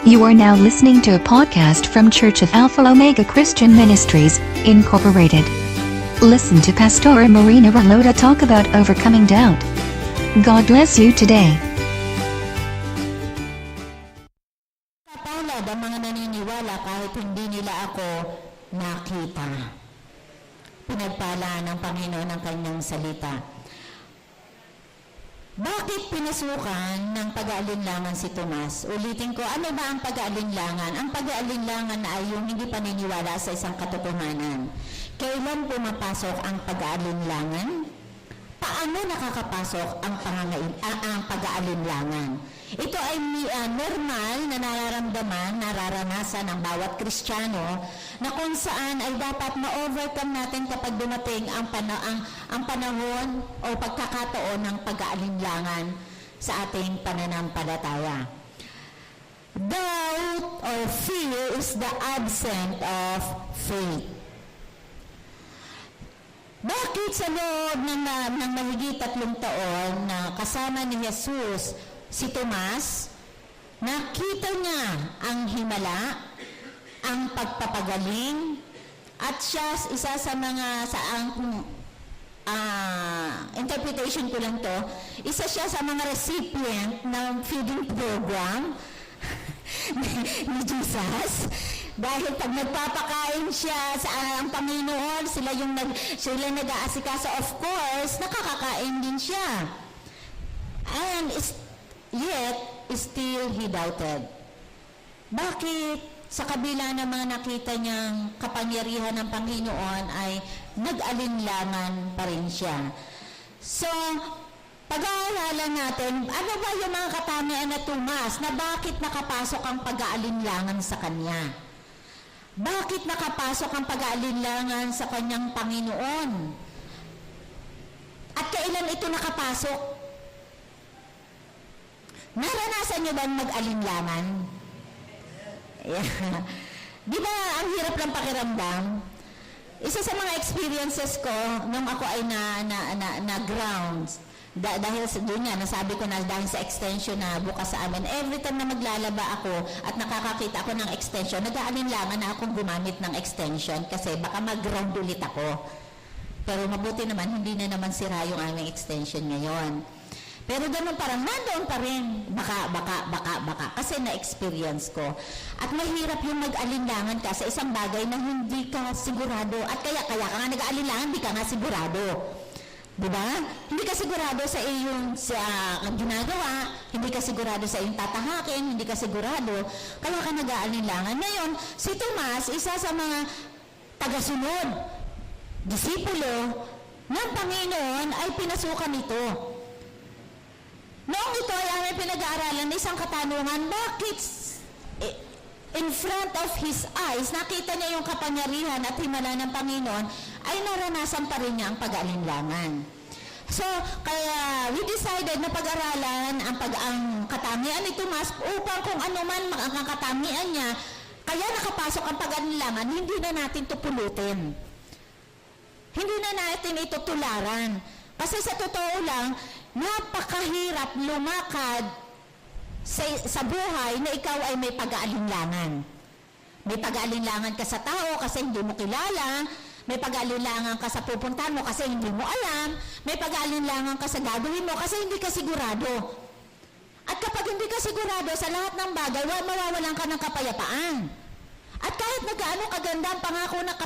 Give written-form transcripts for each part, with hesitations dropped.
You are now listening to a podcast from Church of Alpha Omega Christian Ministries, Incorporated. Listen to Pastora Marina Ralota talk about overcoming doubt. God bless you today. Kapalad ang mga naniniwala kahit hindi nila ako nakita. Pinagpala ng Panginoon ang kanyang salita. Bakit pinasukan ng pag-aalinlangan si Tomas? Ulitin ko, ano ba ang pag-aalinlangan? Ang pag-aalinlangan ay yung hindi paniniwala sa isang katotohanan. Kailan pumapasok ang pag-aalinlangan? Paano nakakapasok ang pag-aalinlangan? Ito ay normal na nararanasan ng bawat Kristiyano na kung saan ay dapat ma-overcome natin kapag dumating ang panahon o pagkakataon ng pag-aalinlangan sa ating pananampalataya. Doubt or fear is the absence of faith. Bakit sa loob ng mahigit 3 taon na kasama ni Jesus si Tomas, nakita niya ang himala, ang pagpapagaling, at siya isa sa mga interpretation ko lang to, isa siya sa mga recipient ng feeding program ni Jesus. Dahil pag nagpapakain siya sa ang Panginoon, sila nag-aasikaso, of course, nakakakain din siya. And yet, still he doubted. Bakit sa kabila ng mga nakita niyang kapangyarihan ng Panginoon ay nag-alinlangan pa rin siya? So, pag-aaralan natin, ano ba yung mga katangian na Tomas na bakit nakapasok ang pag-aalinlangan sa kanya? Bakit nakapasok ang pag-aalinlangan sa kanyang Panginoon? At kailan ito nakapasok? Naranasan niyo ba mag-alinlangan? Yeah. Di ba ang hirap ng pakiramdam? Isa sa mga experiences ko nung ako ay na-grounds, dahil doon nga, nasabi ko na dahil sa extension na bukas sa amin, every time na maglalaba ako at nakakakita ako ng extension, nag-aalinlangan na akong gumamit ng extension kasi baka mag-ground ulit ako. Pero mabuti naman, hindi na naman sira yung aming extension ngayon. Pero ganun parang nandoon pa rin, baka, kasi na-experience ko. At mahirap yung mag-alinlangan ka sa isang bagay na hindi ka sigurado. At kaya ka nga nag-aalinlangan, hindi ka nga sigurado. Diba? Hindi ka sigurado sa iyong ginagawa, hindi ka sigurado sa iyong tatahakin, hindi ka sigurado, kaya ka nag-aalinlangan. Ngayon, si Tomas, isa sa mga tagasunod, disipulo ng Panginoon, ay pinasukan ito. Noong ito ay aming pinag-aaralan ng isang katanungan, bakit in front of his eyes, nakita niya yung kapangyarihan at himala ng Panginoon, ay naranasan pa rin niya ang pag-aalinlangan. So, kaya we decided na pag-aralan ang katangian ni Tomas upang kung ano man ang katangian niya, kaya nakapasok ang pag-aalinlangan, hindi na natin ito pulutin. Hindi na natin ito tularan. Kasi sa totoo lang, napakahirap lumakad sa buhay na ikaw ay may pag-aalinlangan. May pag-aalinlangan ka sa tao kasi hindi mo kilala, may pag-aalinlangan ka sa pupuntahan mo kasi hindi mo alam, may pag-aalinlangan ka sa gagawin mo kasi hindi ka sigurado. At kapag hindi ka sigurado sa lahat ng bagay, mawawalan ka ng kapayapaan. At kahit nagaano kaganda ang pangako ng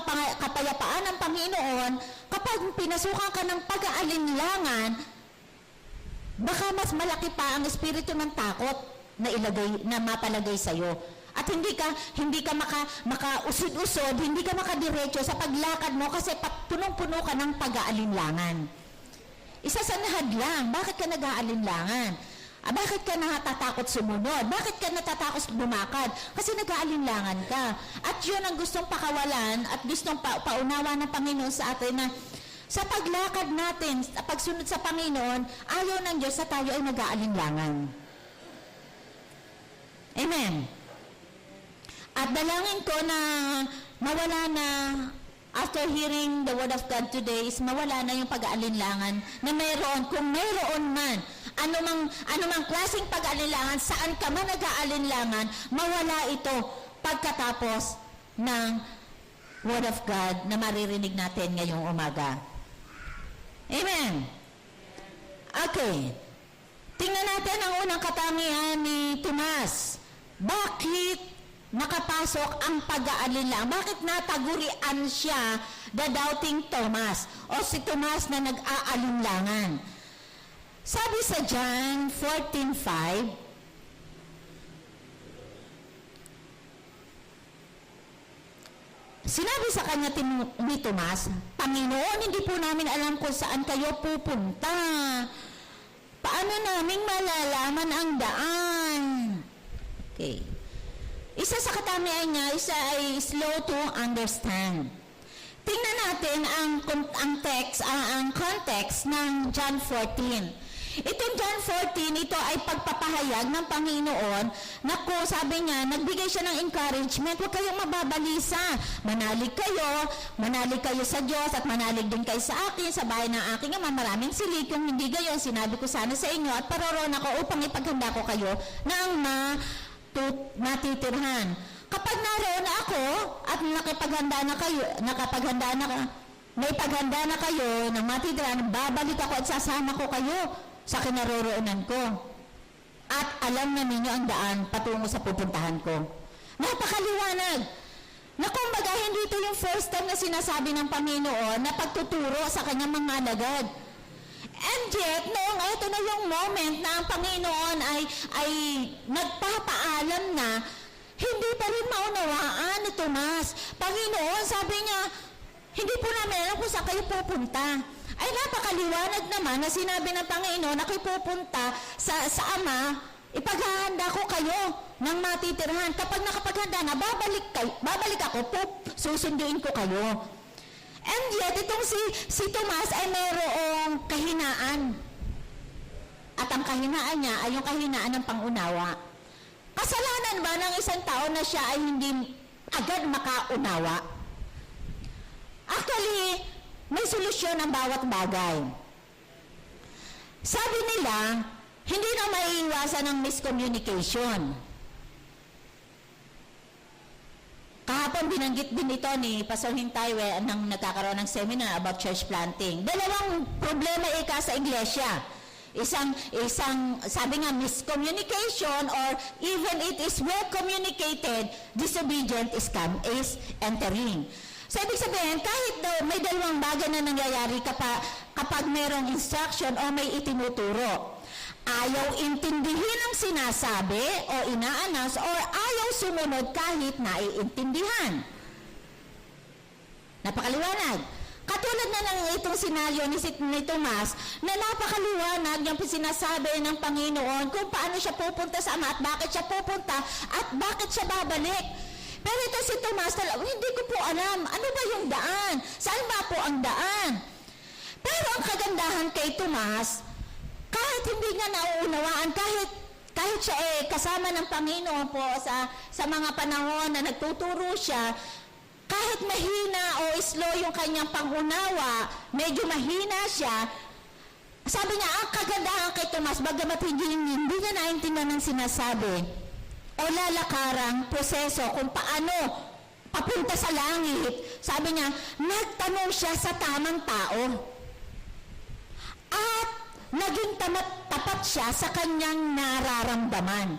kapayapaan ng Panginoon, kapag pinasukan ka ng pag-aalinlangan, baka mas malaki pa ang espiritu ng takot na mapalagay sa iyo. At hindi ka makausod-usod, hindi ka makadiretso sa paglakad mo kasi punong-puno ka ng pag-aalinlangan. Isa sa nahadlang, bakit ka nag-aalinlangan? Bakit ka natatakot sumunod? Bakit ka natatakot bumakad? Kasi nag-aalinlangan ka. At yun ang gustong pakawalan at gustong paunawa ng Panginoon sa atin na sa paglakad natin, sa pagsunod sa Panginoon, ayaw ng Diyos na tayo ay nag-aalinlangan. Amen. At dalangin ko na mawala na after hearing the Word of God today is mawala na yung pag-aalinlangan na mayroon, kung mayroon man, anumang klaseng pag-aalinlangan, saan ka man nag-aalinlangan, mawala ito pagkatapos ng Word of God na maririnig natin ngayong umaga. Amen. Okay. Tingnan natin ang unang katangian ni Tomas. Bakit nakapasok ang pag-aalinlangan? Bakit natagurian siya, the doubting Thomas, o si Tomas na nag-aalinlangan? Sabi sa John 14:5, sinabi sa kanya ni Tomas, Panginoon, hindi po namin alam kung saan kayo pupunta. Paano namin malalaman ang daan? Okay. Isa sa katangian niya, isa ay slow to understand. Tingnan natin ang context ng John 14. Itong John 14, ito ay pagpapahayag ng Panginoon na kung sabi niya, nagbigay siya ng encouragement, huwag kayong mababalisa. Manalig kayo sa Diyos at manalig din kayo sa akin, sa bahay ng aking ama, maraming silik. Kung hindi gayon, sinabi ko sana sa inyo at paroroon ako upang ipaghanda ko kayo ng matitirhan. Kapag naroon na ako at may paghanda na kayo ng matitirhan, babalik ako at sasama ko kayo sa kinaroroonan ko. At alam na ninyo ang daan patungo sa pupuntahan ko. Napakaliwanag. Na kumbaga, hindi ito yung first time na sinasabi ng Panginoon na pagtuturo sa kanyang mga alagad. And yet, noong ito na yung moment na ang Panginoon ay nagpapaalam na, hindi pa rin maunawaan ni Tomas. Panginoon, sabi niya, hindi po namin alam kung saan kayo pupunta. Ay napakaliwanag naman na sinabi ng Panginoon na kayo pupunta sa Ama, ipaghahanda ko kayo ng matitirhan. Kapag nakapaghanda na, babalik ako, susunduin ko kayo. And yet, itong si Tomas ay mayroong kahinaan. At ang kahinaan niya ay yung kahinaan ng pangunawa. Kasalanan ba ng isang tao na siya ay hindi agad makaunawa? Actually, may solusyon ang bawat bagay. Sabi nila, hindi na maiiwasan ng miscommunication. Kahapon binanggit din ito ni Pastor Hintaywe nang nagkakaroon ng seminar about church planting. Dalawang problema sa iglesia. Isang sabi nga miscommunication, or even it is well communicated, disobedient is entering. So, ibig sabihin, kahit daw may dalawang bagay na nangyayari kapag mayroong instruction o may itinuturo, ayaw intindihin ang sinasabi o ina-announce or ayaw sumunod kahit naiintindihan. Napakaliwanag. Katulad na lang itong senaryo ni Tomas na napakaliwanag yung sinasabi ng Panginoon kung paano siya pupunta sa Ama at bakit siya pupunta at bakit siya babalik. Pero ito si Tomas, hindi ko po alam, ano ba yung daan? Saan ba po ang daan? Pero ang kagandahan kay Tomas, kahit hindi niya nauunawaan, kahit siya kasama ng Panginoon po sa mga panahon na nagtuturo siya, kahit mahina o slow yung kanyang pangunawa, medyo mahina siya, sabi niya, ang kagandahan kay Tomas, bagamat hindi niya naintindihan ng sinasabi, o lalakarang proseso kung paano papunta sa langit. Sabi niya, nagtanong siya sa tamang tao. At naging tapat siya sa kanyang nararamdaman.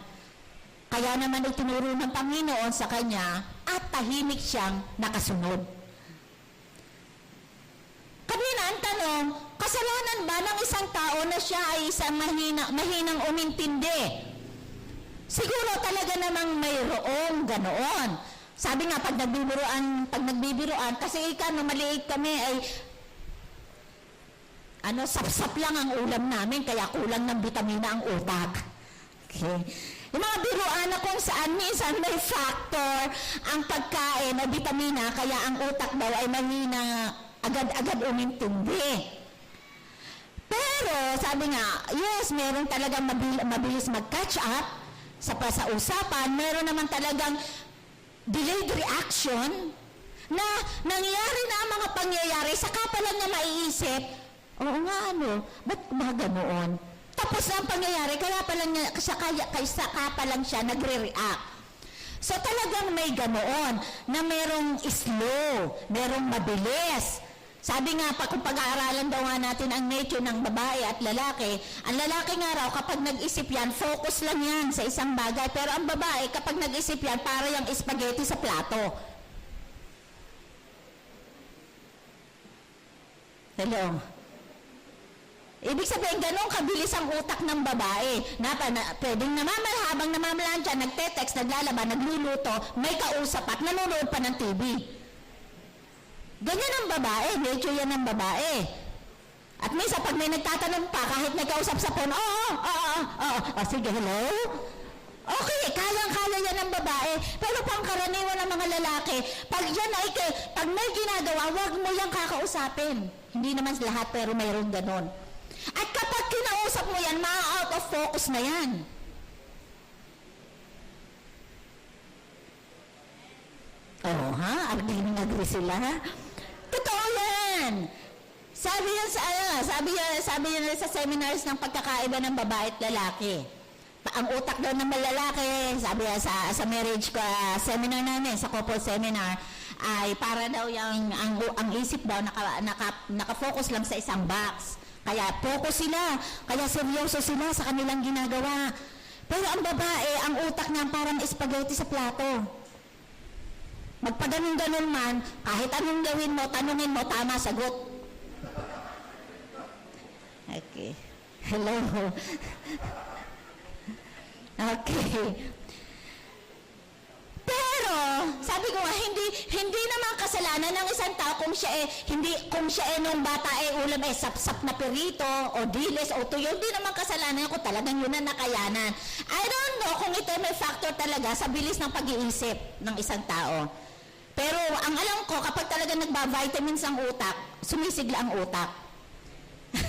Kaya naman itinuro ng Panginoon sa kanya at tahimik siyang nakasunod. Kanina ang tanong, kasalanan ba ng isang tao na siya ay isang mahinang umintindi? Siguro talaga namang mayroong ganoon. Sabi nga, pag nagbibiruan, kasi nung maliit kami ay, sapsap lang ang ulam namin, kaya kulang ng vitamina ang utak. Okay. Yung mga biruan na kung saan minsan may factor ang pagkain o vitamina, kaya ang utak daw ay mahina, agad-agad umintindi. Pero, sabi nga, yes, meron talagang mabilis mag-catch up, sa usapan, meron naman talagang delayed reaction, Na nangyari na ang mga pangyayari, saka pa lang niya maiisip, oo nga ba't ba ganoon? Tapos na ang pangyayari, kaya pa lang siya nagre-react. So talagang may ganoon na merong slow, merong mabilis. Sabi nga pa, kung pag-aaralan daw nga natin ang nature ng babae at lalaki, ang lalaki nga raw kapag nag-isip yan, focus lang yan sa isang bagay. Pero ang babae kapag nag-isip yan, para yung spaghetti sa plato. Hello? Ibig sabihin, ganun kabilis ang utak ng babae. Pwedeng habang namamalansya, nagte-text, naglalaba, nagluluto, may kausap at nanonood pa ng TV. Ganyan ang babae, nature yan ng babae. At minsan, pag may nagtatanong pa, kahit may kausap sa phone, sige, hello? Okay, kayang-kaya yan ng babae. Pero pangkaraniwan ng mga lalaki, pag may ginagawa, huwag mo yung kakausapin. Hindi naman lahat, pero mayroong ganon. At kapag kinausap mo yan, out of focus na yan. Agree sila, ha? Totoo yan. Sabi yan sa seminars ng pagkakaiba ng babae at lalaki. Ang utak daw ng lalaki, sabi yan sa marriage seminar namin, sa couple seminar, ay para daw ang isip daw nakafocus lang sa isang box. Kaya focus sila, kaya seryoso sila sa kanilang ginagawa. Pero ang babae, ang utak niya parang spaghetti sa plato. Magpaganon-ganon man, kahit anong gawin mo, tanungin mo, tama, sagot. Okay. Hello. Okay. Pero, sabi ko nga, hindi naman kasalanan ng isang tao kung siya nung bata ulam sapsap na perito o diles o tuyo, hindi naman kasalanan kung talagang yun ang nakayanan. I don't know kung ito may factor talaga sa bilis ng pag-iisip ng isang tao. Pero ang alam ko, kapag talaga nagba-vitamins ang utak, sumisigla ang utak.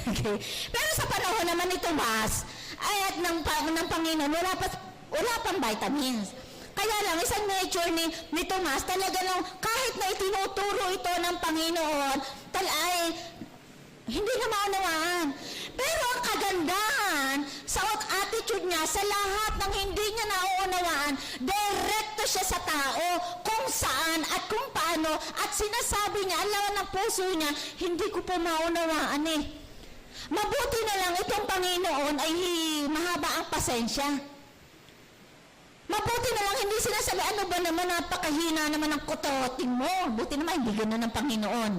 Okay. Pero sa panahon naman ni Tomas, at ng Panginoon, wala pang vitamins. Kaya lang, isang nature ni Tomas, talaga lang, kahit na itinuturo ito ng Panginoon, hindi na maunawaan. Pero ang kagandahan sa attitude niya, sa lahat ng hindi niya nauunawaan, direkto siya sa tao, kung saan at kung paano, at sinasabi niya, ang lawan ng puso niya, hindi ko po maunawaan eh. Mabuti na lang itong Panginoon ay mahaba ang pasensya. Mabuti na lang hindi sinasabi, ano ba naman, napakahina naman ang kutotin mo. Buti naman, hindi ganoon ng Panginoon.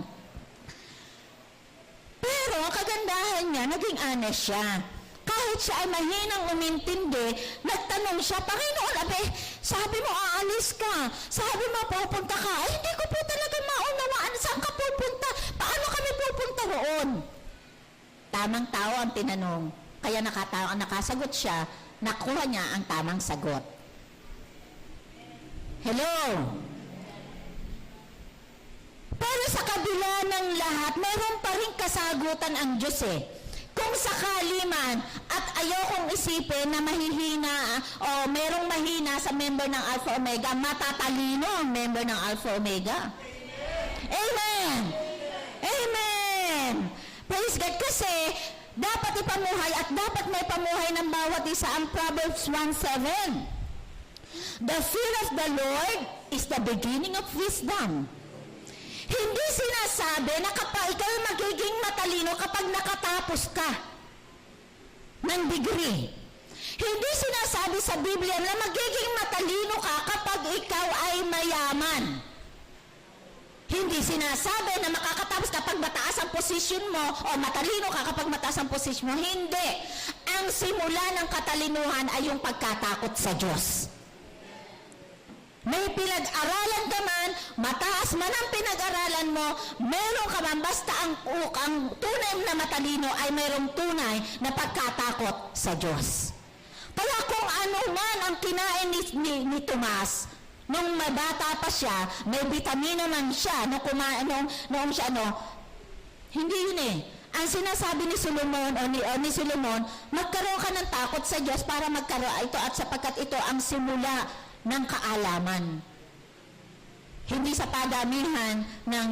Pero ang kagandahan niya, naging honest siya. Kahit siya ay mahinang umintindi, nagtanong siya, Panginoon, sabi mo aalis ka, sabi mo pupunta ka, hindi ko po talaga maunawaan, saan ka pupunta? Paano kami pupunta roon? Tamang tao ang tinanong, kaya nakasagot siya, nakuha niya ang tamang sagot. Hello? Pero sa kabila ng lahat, mayroon pa rin kasagutan ang Diyos eh. Kung sakali man, at ayokong isipin na mahihina o merong mahina sa member ng Alpha Omega, matatalino ang member ng Alpha Omega. Amen! Amen! Praise God, kasi dapat ipamuhay at dapat may pamuhay ng bawat isa ang Proverbs 1:7. The fear of the Lord is the beginning of wisdom. Hindi sinasabi na kapag ikaw magiging matalino kapag nakatapos ka ng degree. Hindi sinasabi sa Biblia na magiging matalino ka kapag ikaw ay mayaman. Hindi sinasabi na makakatapos kapag mataas ang posisyon mo o matalino ka kapag mataas ang posisyon mo. Hindi. Ang simula ng katalinuhan ay yung pagkatakot sa Diyos. May pinag-aralan ka man, mataas man ang pinag-aralan mo, meron ka man, basta ang tunay na matalino ay mayroong tunay na pagkatakot sa Diyos. Kaya kung ano man ang kinain ni Tomas, nung mabata pa siya, may vitamina man siya, noong siya, hindi yun eh. Ang sinasabi ni Solomon ni Solomon, magkaroon ka ng takot sa Diyos para magkaroon ito at sapagkat ito ang simula ng kaalaman. Hindi sa padamihan ng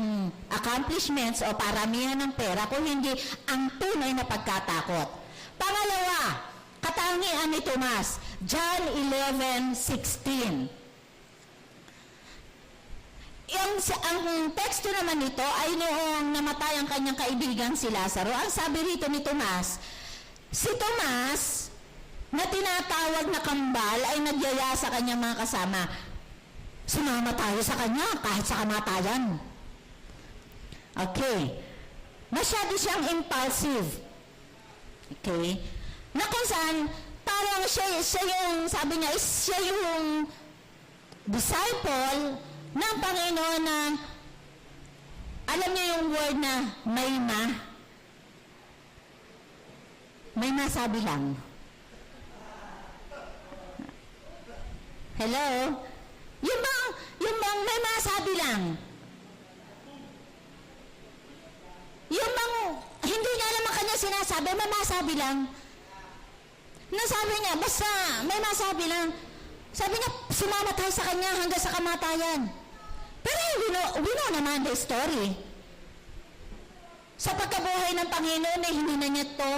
accomplishments o paramihan ng pera, kung hindi ang tunay na pagkatakot. Pangalawa, katangian ni Tomas, John 11:16. Ang teksto naman nito ay noong namatay ang kanyang kaibigan si Lazaro. Ang sabi rito ni Tomas, si Tomas, na tinatawag na kambal, ay nagyaya sa kanyang mga kasama. Sumama tayo sa kanya kahit sa kamatayan. Okay. Masyado siyang impulsive. Okay. Na kung saan, parang siya yung, sabi niya, siya yung disciple ng Panginoon na, alam niyo yung word na may masabi lang. Hello? Yung bang may masabi lang. Yung bang hindi niya alam ang kanya sinasabi, may masabi lang. Nasabi niya, basta may masabi lang. Sabi niya, sumama tayo sa kanya hanggang sa kamatayan. Pero we know naman the story. Sa pagkabuhay ng Panginoon, hindi na niya ito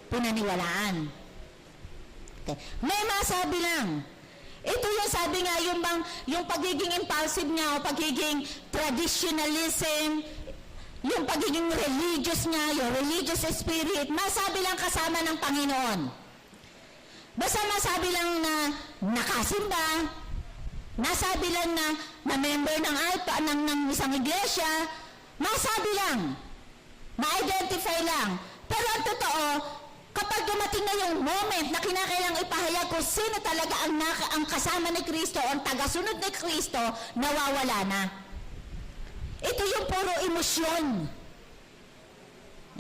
pinaniwalaan. Okay. May masabi lang. Ito yung sabi nga, yung pagiging impulsive niya o pagiging traditionalism, yung pagiging religious niya, yung religious spirit, masabi lang kasama ng Panginoon. Basta masabi lang na nakasimba, nasabi lang na member ng alpa, ng isang iglesia, masabi lang, ma-identify lang. Pero ang totoo, kapag dumating na yung moment na kinakailang ipahayag kung sino talaga ang kasama ni Kristo o ang tagasunod ni Kristo, nawawala na. Ito yung puro emosyon.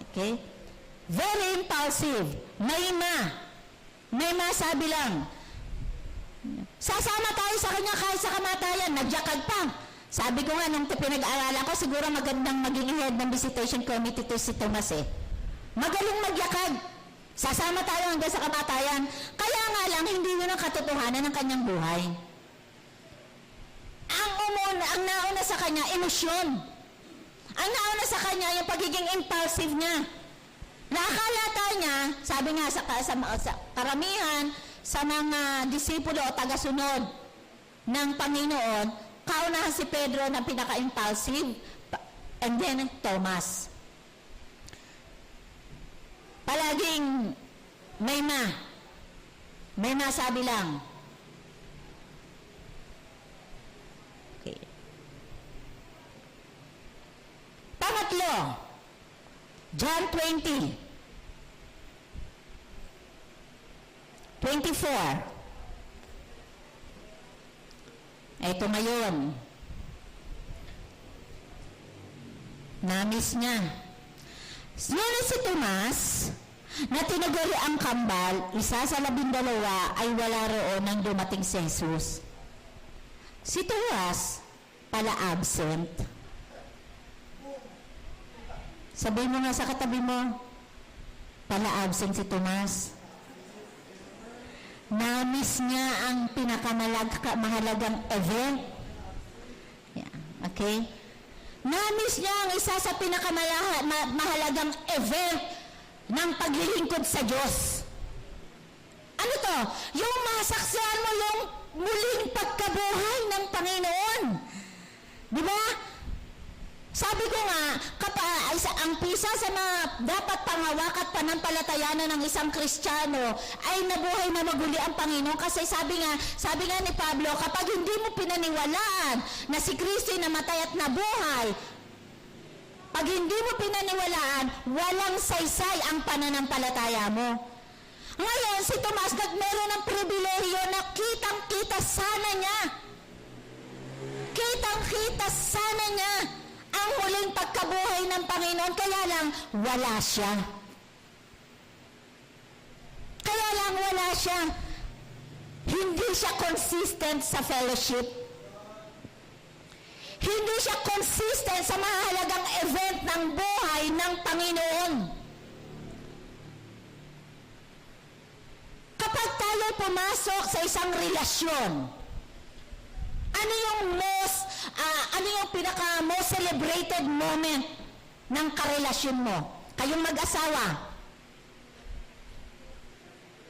Okay? Very impulsive. May masabi lang. Sasama tayo sa kanya kahit sa kamatayan. Nagyakag pa. Sabi ko nga, nung pinag-aaralan ko, siguro magandang maging head ng visitation committee to si Tomas eh. Magaling magyakag. Sasama tayo hanggang sa kamatayan. Kaya nga lang, hindi yun ang katotohanan ng kanyang buhay. Ang nauna sa kanya, emosyon. Ang nauna sa kanya, yung pagiging impulsive niya. Nakakalata niya, sabi nga sa karamihan, sa mga disipulo o tagasunod ng Panginoon, kaunahan si Pedro na pinaka-impulsive, and then Thomas. Palaging may masabi lang. Okay. Pangatlo, John 20. 24. Ito ngayon. Namiss niya. Ngunit si Tomas, na tinaguri ang kambal, isa sa 12 ay wala roon nang dumating si Jesus. Si Tomas, pala absent. Sabihin mo nga sa katabi mo, pala absent si Tomas. Namiss niya ang pinakamahalagang event. Yeah, okay? Namiss niya ang isa sa pinakamahalagang event ng paglilingkod sa Diyos. Ano to? Yung masaksihan mo yung muling pagkabuhay ng Panginoon. Di ba? Sabi ko nga, ang pisa sa mga dapat pangawak at panampalatayanan ng isang Kristiyano ay nabuhay na maguli ang Panginoon. Kasi sabi nga ni Pablo, kapag hindi mo pinaniwalaan na si Kristo namatay at nabuhay, pag hindi mo pinaniwalaan, walang saysay ang pananampalataya mo. Ngayon, si Tomas meron ng pribilehiyo na kitang-kita sana niya. Kitang-kita sana niya ang huling pagkabuhay ng Panginoon, kaya lang wala siya. Hindi siya consistent sa fellowship. Hindi siya consistent sa mahalagang event ng buhay ng Panginoon. Kapag tayo pumasok sa isang relasyon, Ano yung most celebrated moment ng karelasyon mo? Kayong mag-asawa?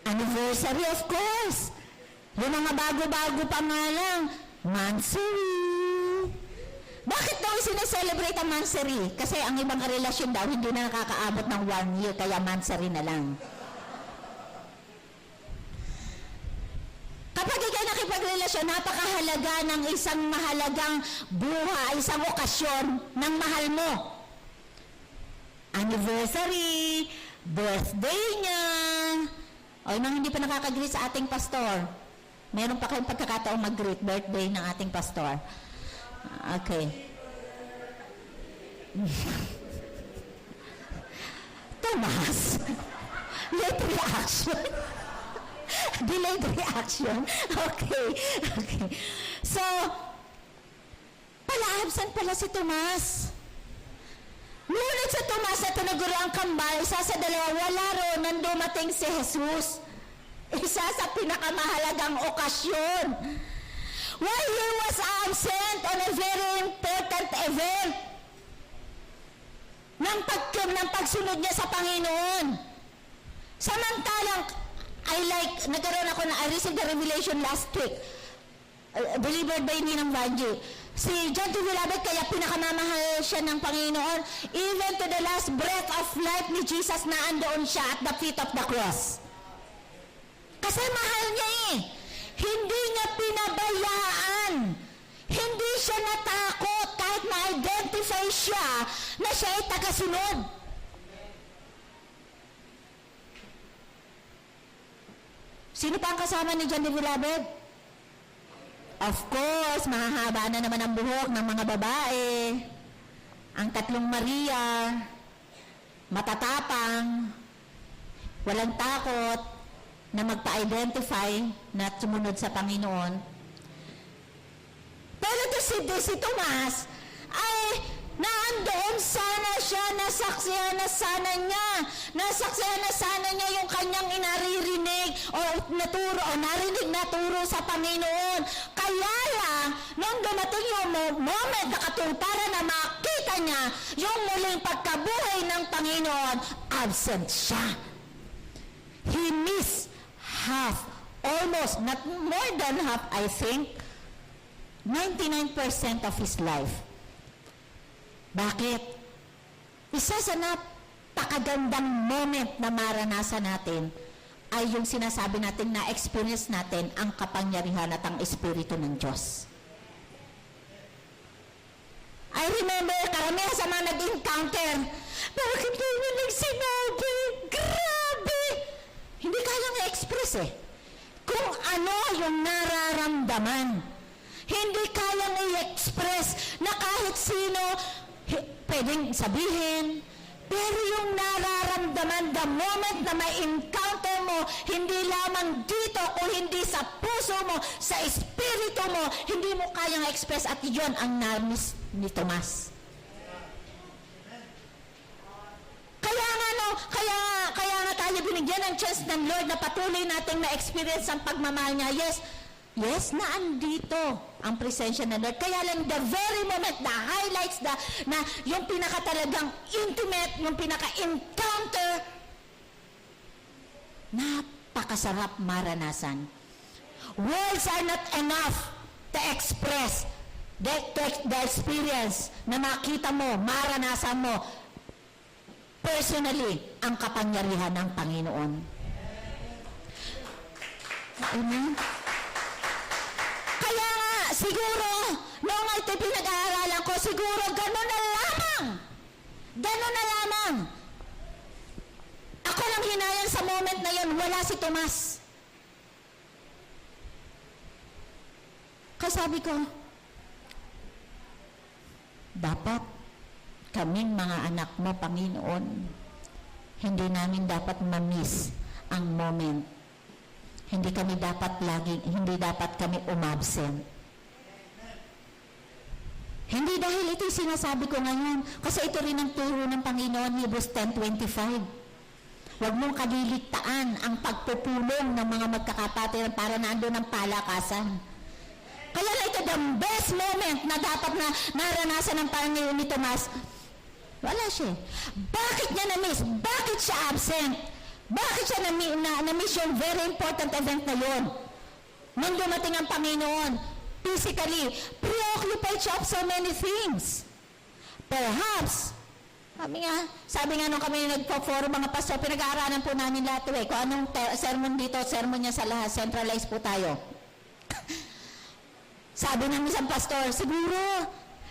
Anniversary, of course. Yung mga bago-bago pa nga lang, Mansary. Bakit daw sineselebrate ang Mansary? Kasi ang ibang relasyon daw hindi na nakakaabot ng 1 year, kaya Mansary na lang. Kapag ikaw nakipagrelasyon, napakahalaga ng isang mahalagang buhay, isang okasyon ng mahal mo. Anniversary, birthday niya. O nang hindi pa nakakagreet sa ating pastor, meron pa kayong pagkakataong mag-greet birthday ng ating pastor. Okay. Tomas, late reaction. Delayed reaction. Okay. So, absent pala si Tomas. Ngunit sa Tomas na tinaguro ang kambal, isa sa dalawa, wala ro nang dumating si Jesus. Isa sa pinakamahalagang okasyon. While he was absent on a very important event, ng pagsunod niya sa Panginoon. Samantalang, I received the revelation last week, delivered by Ninang Banji. Si John T. Vilabet, kaya pinakamamahal siya ng Panginoon, even to the last breath of life ni Jesus na andoon siya at the feet of the cross. Kasi mahal niya eh. Hindi niya pinabayaan. Hindi siya natakot kahit ma-identify siya na siya ay tagasunod. Sino pa ang kasama ni John D. Vilabet? Of course, mahahaba na naman ang buhok ng mga babae. Ang tatlong Maria, matatapang, walang takot, na magpa-identify na sumunod sa Panginoon. Pero si Tomas ay naandoon sana siya, nasaksihan na sana niya yung kanyang inaririnig o naturo sa Panginoon. Kaya lang, nung dumating yung moment na katuparan na makita niya yung muling pagkabuhay ng Panginoon, absent siya. He missed half, almost, not more than half, I think, 99% of his life. Bakit? Isa sa napakagandang moment na maranasan natin ay yung sinasabi natin na experience natin ang kapangyarihan at ang Espiritu ng Diyos. I remember, karamihan sa mga nag-encounter, bakit po mo nagsinabi? Grabe! Hindi kayang i-express eh. Kung ano yung nararamdaman. Hindi kayang i-express na kahit sino pwedeng sabihin. Pero yung nararamdaman, the moment na may encounter mo, hindi lamang dito o hindi sa puso mo, sa espiritu mo, hindi mo kayang express at yun ang na-miss ni Tomas. Kaya nga tayo binigyan ng chance ng Lord na patuloy nating ma-experience ang pagmamahal niya. Yes, naandito ang presensya ng Lord. Kaya lang the very moment, the highlights, na yung pinakatalagang intimate, yung pinaka-encounter, napakasarap maranasan. Words are not enough to express the experience na makita mo, maranasan mo, personally, ang kapangyarihan ng Panginoon. Amen? Kaya nga, siguro, noong ito pinag-aaralan ko, siguro gano'n na lamang. Ako lang hinayang sa moment na yun, wala si Tomas. Kaya sabi ko, dapat kaming mga anak mo, Panginoon, hindi namin dapat ma-miss ang moment. Hindi dapat kami umabsent. Hindi dahil ito yung sinasabi ko ngayon, kasi ito rin ang turo ng Panginoon, Hebrews 10:25. Huwag mong kaliligtaan ang pagpupulong ng mga magkakapatid para nandun ang palakasan. Kaya lang ito, the best moment na dapat na naranasan ng Panginoon ni Tomas, wala siya. Bakit niya na-miss? Bakit siya absent? Bakit siya na-miss yung very important event na yun? Nung dumating ang Panginoon, physically, preoccupied siya of so many things. Perhaps, sabi nga nung kami nagpo-forum mga pastor, pinag-aaralan po namin lahat ito kung anong sermon dito, sermon niya sa lahat, centralize po tayo. Sabi ng isang pastor, siguro,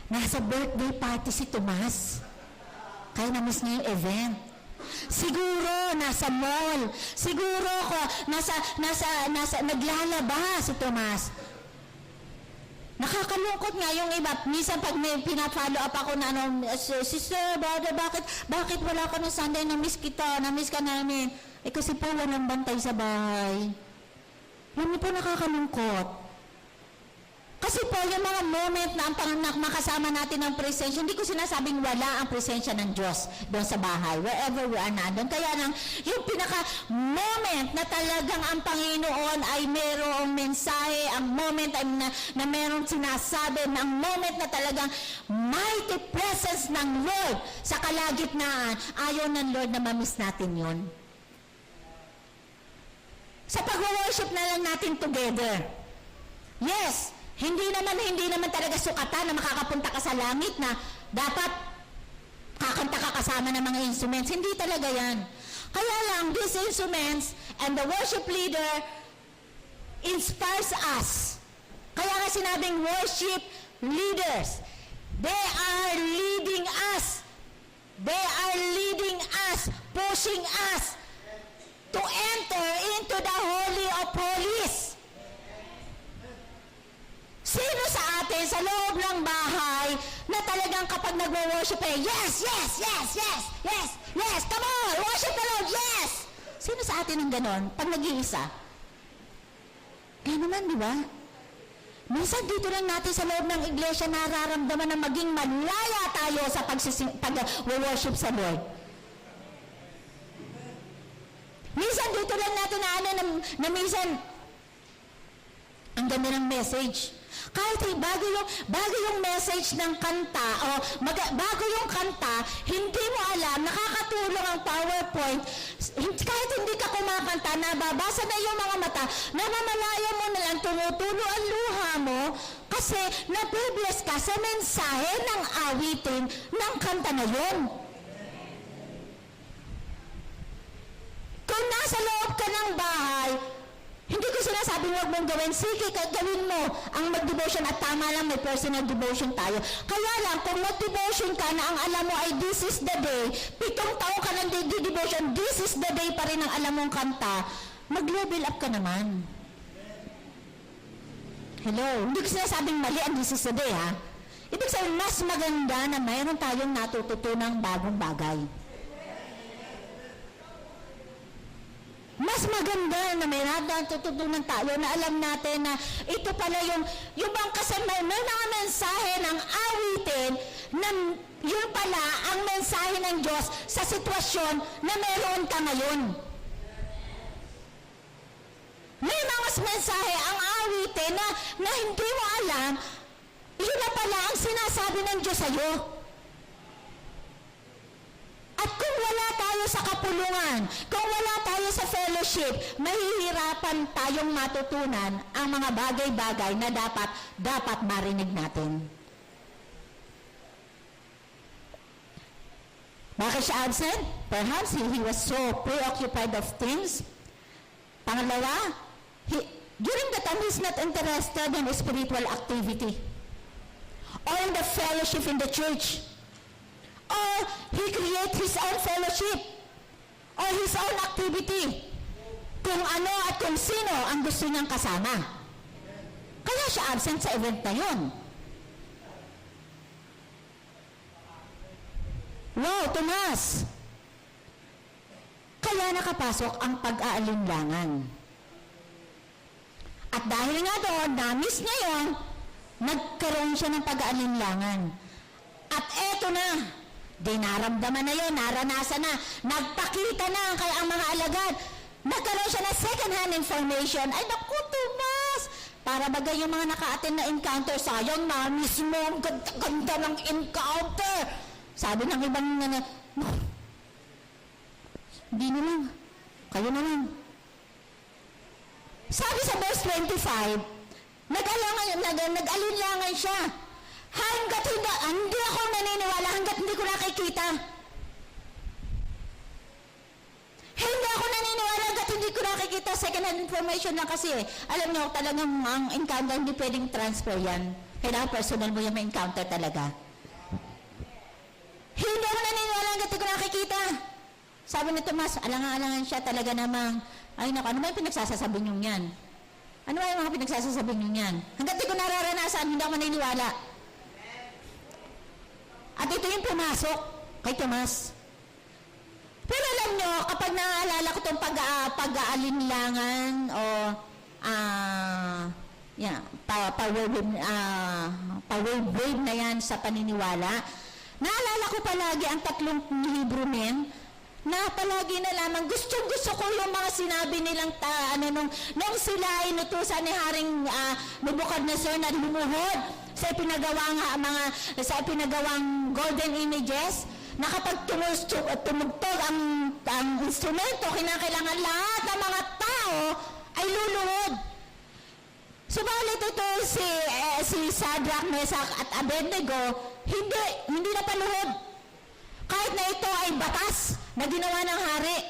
nasa birthday party si Tomas. Kaya na-miss niya yung event. Siguro, nasa mall. Siguro, naglalaba si Tomas. Nakakalungkot nga yung iba. Minsan pag may pina-follow up ako na Sister, brother, bakit wala ka na Sunday? Na-miss kita, na-miss ka namin. Kasi po walang bantay sa bahay. Yan po nakakalungkot. Kasi po yung mga moment na makasama natin ng presensya, hindi ko sinasabing wala ang presensya ng Diyos doon sa bahay, wherever we are nandun. Kaya lang, yung pinaka-moment na talagang ang Panginoon ay mayroong mensahe, ang moment ay na mayroong sinasabi, ang moment na talagang mighty presence ng Lord sa kalagitnaan, ayaw ng Lord na mamiss natin yun. Sa pag-worship na lang natin together. Yes, hindi naman talaga sukatan na makakapunta ka sa langit na dapat kakanta ka kasama ng mga instruments. Hindi talaga yan. Kaya lang, these instruments and the worship leader inspires us. Kaya nga sinabing worship leaders. They are leading us. They are leading us, pushing us to enter into the Holy of Holies. Sino sa atin sa loob ng bahay na talagang kapag nagwo-worship yes, yes, yes, yes, yes, yes, come on, worship the Lord, yes! Sino sa atin ang ganon pag nag-iisa? Kaya naman, di ba? Minsan dito lang natin sa loob ng iglesia nararamdaman na maging malaya tayo sa pag-worship sa Lord. Minsan dito lang natin na minsan ang ganda ng message. Kahit bago yung message ng kanta o bago yung kanta, hindi mo alam, nakakatulong ang PowerPoint. Kahit hindi ka kumakanta, nababasa na yung mga mata, namamalaya mo na lang, tumutulo ang luha mo, kasi nabibless ka sa mensahe ng awitin ng kanta na yun. Kung nasa loob ka ng bahay, hindi ko sinasabing huwag mong gawin. Sige, gawin mo ang mag-devotion at tama lang may personal devotion tayo. Kaya lang, kung mag-devotion ka na ang alam mo ay this is the day, 7 taon ka ng devotion, this is the day pa rin ang alam mong kanta, mag-level up ka naman. Hello? Hindi ko sinasabing mali ang this is the day, ha? Ibig sabihin, mas maganda na mayroon tayong natututunang bagong bagay. Mas maganda na may natututunan tayo na alam natin na ito pala yung bang kasi may mga mensahe ng awitin na yun pala ang mensahe ng Diyos sa sitwasyon na meron ka ngayon. May mga mensahe ang awitin na hindi mo alam, yun na pala ang sinasabi ng Diyos sa'yo. At kung wala tayo sa kapulungan, kung wala tayo sa fellowship, mahihirapan tayong matutunan ang mga bagay-bagay na dapat marinig natin. Bakit siya absent? Perhaps he was so preoccupied of things. Pangalawa, during the time he's not interested in spiritual activity or in the fellowship in the church. Or he create his own fellowship or his own activity kung ano at kung sino ang gusto niyang kasama. Kaya siya absent sa event na yun. Wow, Tomas! Kaya nakapasok ang pag-aalinlangan. At dahil nga doon, na-miss niya yun, nagkaroon siya ng pag-aalinlangan. At eto na, dinaramdaman na yun, naranasan na, nagpakita na kay ang mga alagad. Nagkaroon siya ng second-hand information. Ay naku, Tomas! para bagay yung mga naka-attend na encounter, sayang na mismo, ang ganda ng encounter. Sabi ng ibang hindi na lang, kayo na lang. Sabi sa verse 25, nag-alinlangan siya. Hanggat hindi ako naniniwala, hanggat hindi ko nakikita. Hindi ako naniniwala hanggat hindi ko nakikita. Second hand information lang kasi eh. Alam niyo, talagang ang encounter hindi pwedeng transfer yan. Kailangan personal mo yung encounter talaga. Hindi ako naniniwala hanggat hindi ko nakikita. Sabi ni Tomas, alangan-alangan siya talaga namang, ay naku, ano ba yung pinagsasasabi niyo yan? Ano ba yung mga pinagsasasabi niyo yan? Hanggat hindi ko nararanasan, hindi ako maniniwala. At ito yung pumasok kay Tomas. Pero alam nyo, kapag naaalala ko itong pag-aalinlangan o power-wave na yan sa paniniwala, naalala ko palagi ang 3 Hebrew men na palagi na lamang gusto ko yung mga sinabi nilang nung sila inutusan ni Haring Nebuchadnezzar na lumuhod sa pinagawang golden images, na kapag tumugtog ang instrumento, kinakailangan lahat ng mga tao ay luluhod. Subalit ito si Shadrach, Meshach at Abednego, hindi na paluhod. Kahit na ito ay batas na ginawa ng hari.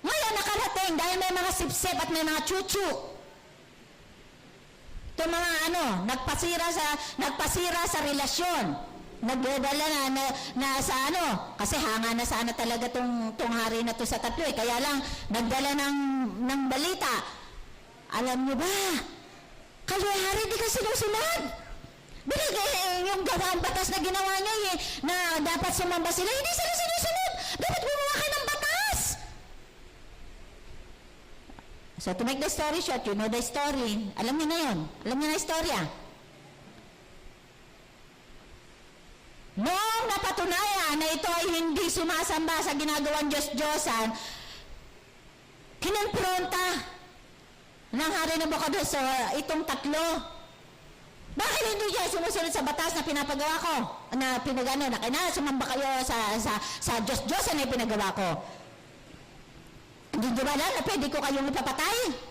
Ngayon nakarating dahil may mga sipsip at may mga chuchu. Ito mga nagpasira sa relasyon. Nagdadala na sa kasi hanga na sana talaga tong hari na to sa 3 eh. Kaya lang nagdala ng balita. Alam niyo ba, kayo hari di ka sinusunod. Binigay yung gawang batas na ginawa niya na dapat sumamba sila, hindi sila sinusunod. Dapat gumawa ka ng batas. So to make the story short, you know the story. Alam niyo na yun. Alam niyo na istorya. Noong napatunayan na ito ay hindi sumasamba sa ginagawang Diyos-Diyosan, kinonfronta ng Hari Nebuchadnezzar itong 3. Bakit hindi niya sumusunod sa batas na pinapagawa ko? Na sumamba kayo sa Diyos-Diyosan na pinagawa ko. Hindi ba na pwede ko kayong ipapatay?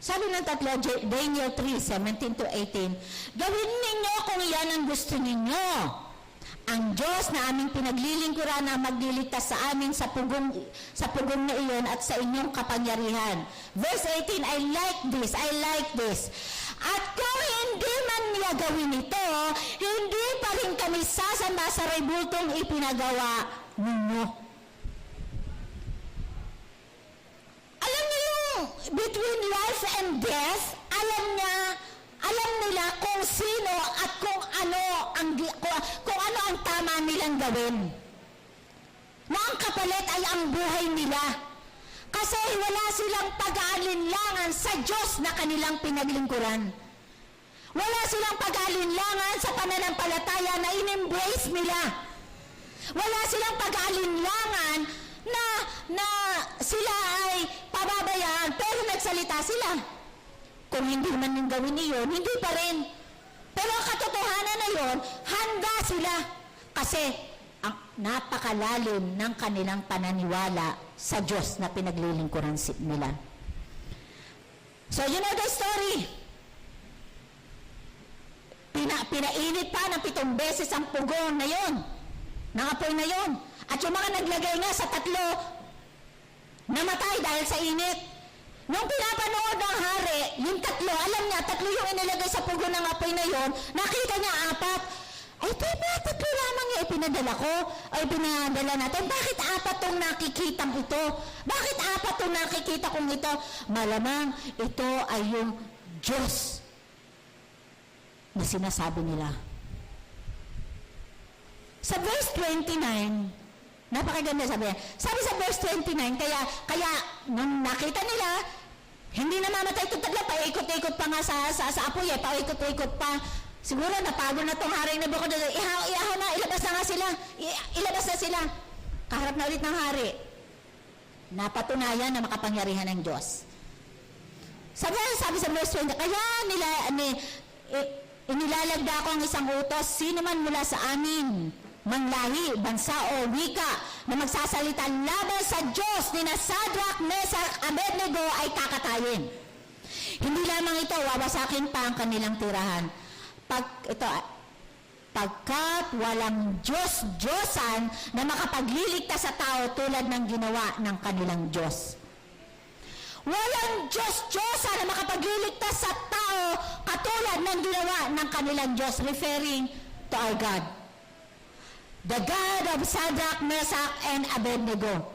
Sabi ng 3, Daniel 3:17-18, gawin ninyo kung iyan ang gusto ninyo. Ang Diyos na aming pinaglilingkuran na magliligtas sa amin sa pugong na iyon at sa inyong kapangyarihan. Verse 18, I like this. At kung hindi man niya gawin ito, hindi pa rin kami sasamba sa rebultong ipinagawa ninyo. Alam niyo yung between life and death, alam nila kung sino at kung ano ang tama nilang gawin. Na ang kapalit ay ang buhay nila. Kasi wala silang pag-aalinlangan sa Diyos na kanilang pinaglingkuran. Wala silang pag-aalinlangan sa pananampalataya na in-embrace nila. Wala silang pag-aalinlangan na sila ay pababayaan, pero nagsalita sila. Kung hindi man yung gawin niyon, hindi pa rin. Pero ang katotohanan na yon, handa sila. Kasi ang napakalalim ng kanilang pananiwala sa Diyos na pinaglilingkuran nila. So you know the story. Pinainit pa ng 7 beses ang pugong na yon, ng apoy na yon. At yung mga naglagay nga sa 3, namatay dahil sa init. Nung pinapanood ng hari, yung 3, alam niya, 3 yung inilagay sa pugo ng apoy na yon, nakita niya 4. Ay, diba, 3 lamang yung ipinadala ko, ay pinadala natin. Bakit 4 tong nakikitang ito? Bakit 4 tong nakikita kong ito? Malamang, ito ay yung Diyos na sinasabi nila. Sa verse 29, napakaganda sabi niya. Sabi sa verse 29, kaya nung nakita nila, hindi na mamatay itong 3, paikot-ikot pa nga sa apoy paikot-ikot pa. Siguro napagod na itong hari na bukod. Ihaw na, ilabas na sila. Kaharap na ulit ng hari. Napatunayan na makapangyarihan ng Diyos. Sabi sa verse 20, kaya inilalagda ko ang isang utos, sino man mula sa amin, manglahi, bansa o wika, na magsasalita laban sa Diyos ni na Shadrach, Meshach, Abednego ay kakatayin. Hindi lamang ito, wawasakin pa ang kanilang tirahan. Pagkat walang Diyos-Diyosan na makapagliligtas sa tao tulad ng ginawa ng kanilang Diyos. Walang Diyos-Diyosan na makapagliligtas sa tao katulad ng ginawa ng kanilang Diyos, referring to our God. The God of Shadrach, Meshach, and Abednego.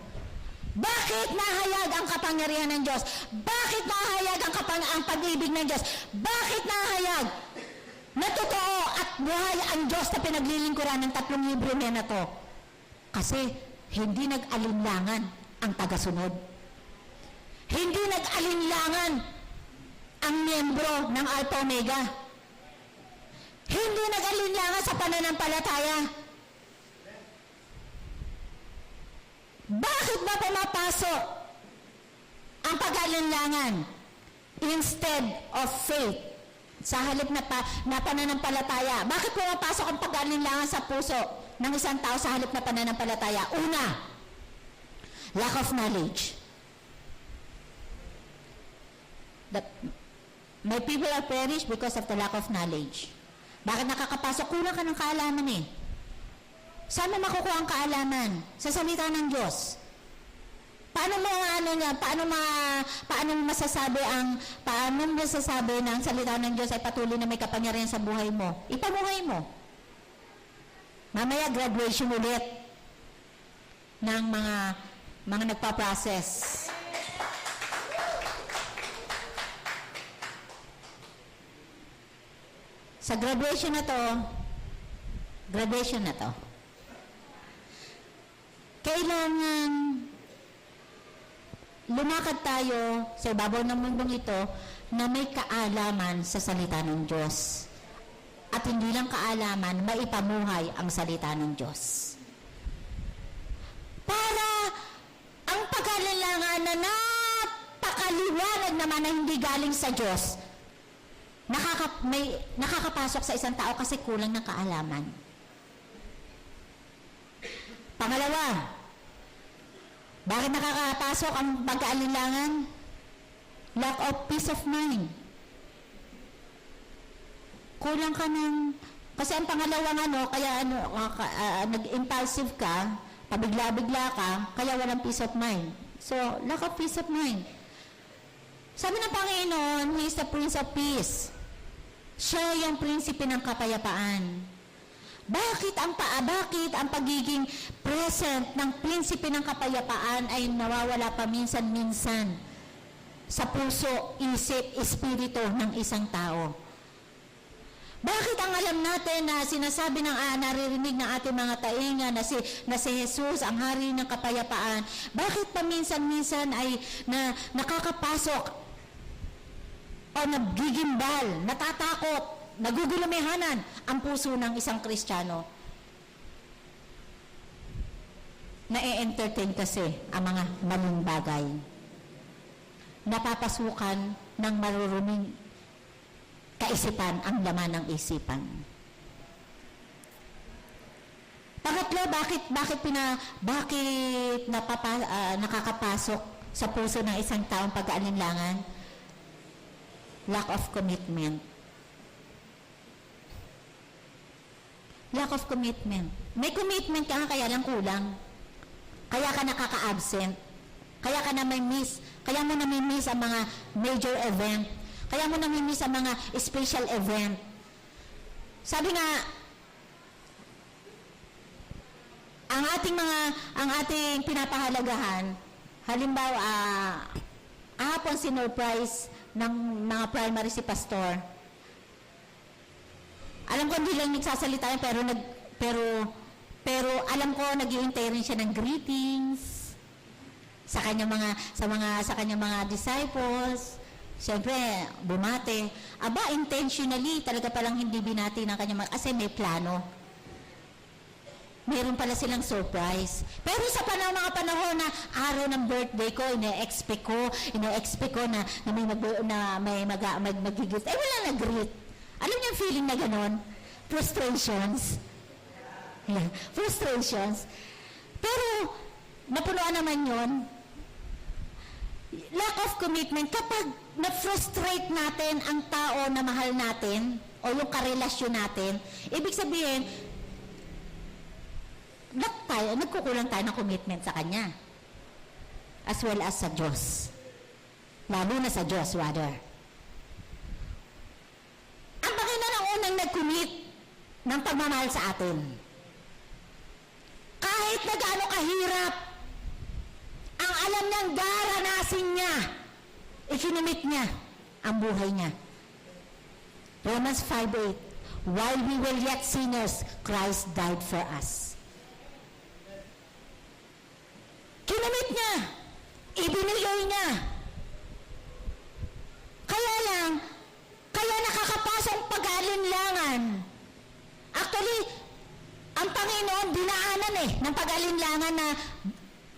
Bakit nahayag ang kapangyarihan ng Diyos? Bakit nahayag ang pag-ibig ng Diyos? Bakit nahayag na totoo at buhay ang Diyos na pinaglilingkuran ng 3 libro niya na to? Kasi hindi nag-alinlangan ang tagasunod. Hindi nag-alinlangan ang miyembro ng Alpha Omega. Hindi nag-alinlangan sa pananampalataya. Bakit ba pumapasok ang pag-alinlangan instead of faith sa halip na pananampalataya? Bakit pumapasok ang pag-alinlangan sa puso ng isang tao sa halip na pananampalataya? Una, lack of knowledge. My people are perished because of the lack of knowledge. Bakit nakakapasok? Kulang ka ng kaalaman eh. Saan mo makukuha ang kaalaman? Sa salita ng Diyos. Paano masasabi na ang salita ng Diyos ay patuloy na may kapangyarihan sa buhay mo? Ipamuhay mo. Mamaya graduation ulit ng mga nagpa-process. Sa graduation na to, kailangan lumakad tayo sa ibabaw ng mundong ito na may kaalaman sa salita ng Diyos. At hindi lang kaalaman, maipamuhay ang salita ng Diyos. Para ang pag-alinlangan na napakaliwanag naman na hindi galing sa Diyos, nakakapasok sa isang tao kasi kulang ng kaalaman. Pangalawa, bakit nakakapasok ang pag-aalinlangan? Lack of peace of mind. Kulang ka ng... Kasi ang pangalawang nag-impulsive ka, pabigla-bigla ka, kaya walang peace of mind. So, lack of peace of mind. Sabi ng Panginoon, He is the Prince of Peace. Siya yung prinsipe ng kapayapaan. Bakit ang pagiging present ng prinsipe ng kapayapaan ay nawawala paminsan-minsan sa puso, isip, espiritu ng isang tao? Bakit ang alam natin na sinasabi naririnig ng ating mga tainga na si Jesus ang hari ng kapayapaan, bakit paminsan-minsan ay nakakapasok o nagigimbal, natatakot, nagugulumihanan ang puso ng isang Kristiyano? Na-entertain kasi ang mga maling bagay. Napapasukan ng maruruming kaisipan ang laman ng isipan. Pangatlo, bakit nakakapasok sa puso ng isang taong pag-aalinlangan? Lack of commitment. Lack of commitment. May commitment ka kaya lang kulang. Kaya ka nakaka-absent. Kaya ka na may miss. Kaya mo na may miss ang mga major event. Kaya mo na may miss ang mga special event. Sabi nga, ang ating pinapahalagahan, halimbawa, ahapon sinurprise ng mga primary si pastor. Alam ko hindi lang nagsasalita yan, pero alam ko nag-iintay rin siya ng greetings sa kanyang mga disciples. Siyempre, bumate. Aba, intentionally, talaga palang hindi binati ng kanyang kasi may plano. meron pala silang surprise. Pero sa mga panahon na araw ng birthday ko, ina-expect ko na may mag-greet. Eh, wala nag-greet. Alam niyo yung feeling na ganon? Frustrations. Yeah, frustrations. Pero, napunuan naman yon. Lack of commitment. Kapag na-frustrate natin ang tao na mahal natin, o yung karelasyon natin, ibig sabihin, nagkukulang tayo ng commitment sa Kanya. As well as sa Diyos. Lalo na sa Diyos, rather. Ang Panginoon ang unang nag-commit ng pagmamahal sa atin. Kahit na gaano kahirap, ang alam niyang daranasin niya, ikinumit niya ang buhay niya. Romans 5:8, while we were yet sinners, Christ died for us. Kinumit niya, ibinigay niya. Kaya nakakapasong pag-alinlangan. Actually, ang Panginoon dinaanan ng pag-alinlangan na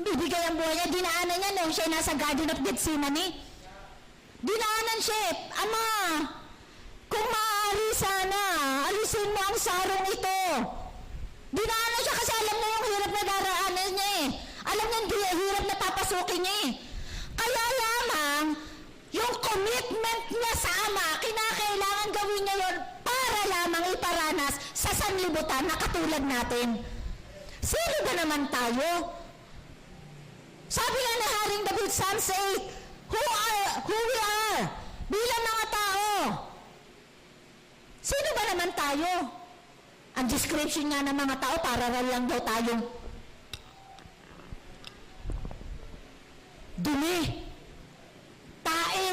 bibigay ang buhay niya. Dinaanan niya nung siya nasa Garden of Gethsemane. Dinaanan siya, Ama, kung maaari sana, alisin mo ang sarong ito. Dinaanan siya kasi alam niya yung hirap na daraanan niya Alam niya yung hirap na papasukin niya Kaya lamang, yung commitment niya sa Ama, kinakailangan gawin niya yun para lamang iparanas sa sanlibutan na katulad natin. Sino ba naman tayo? Sabi nga na Haring David, Psalms 8, who we are, bilang mga tao. Sino ba naman tayo? Ang description nga ng mga tao, para lang daw tayong dumi, tae.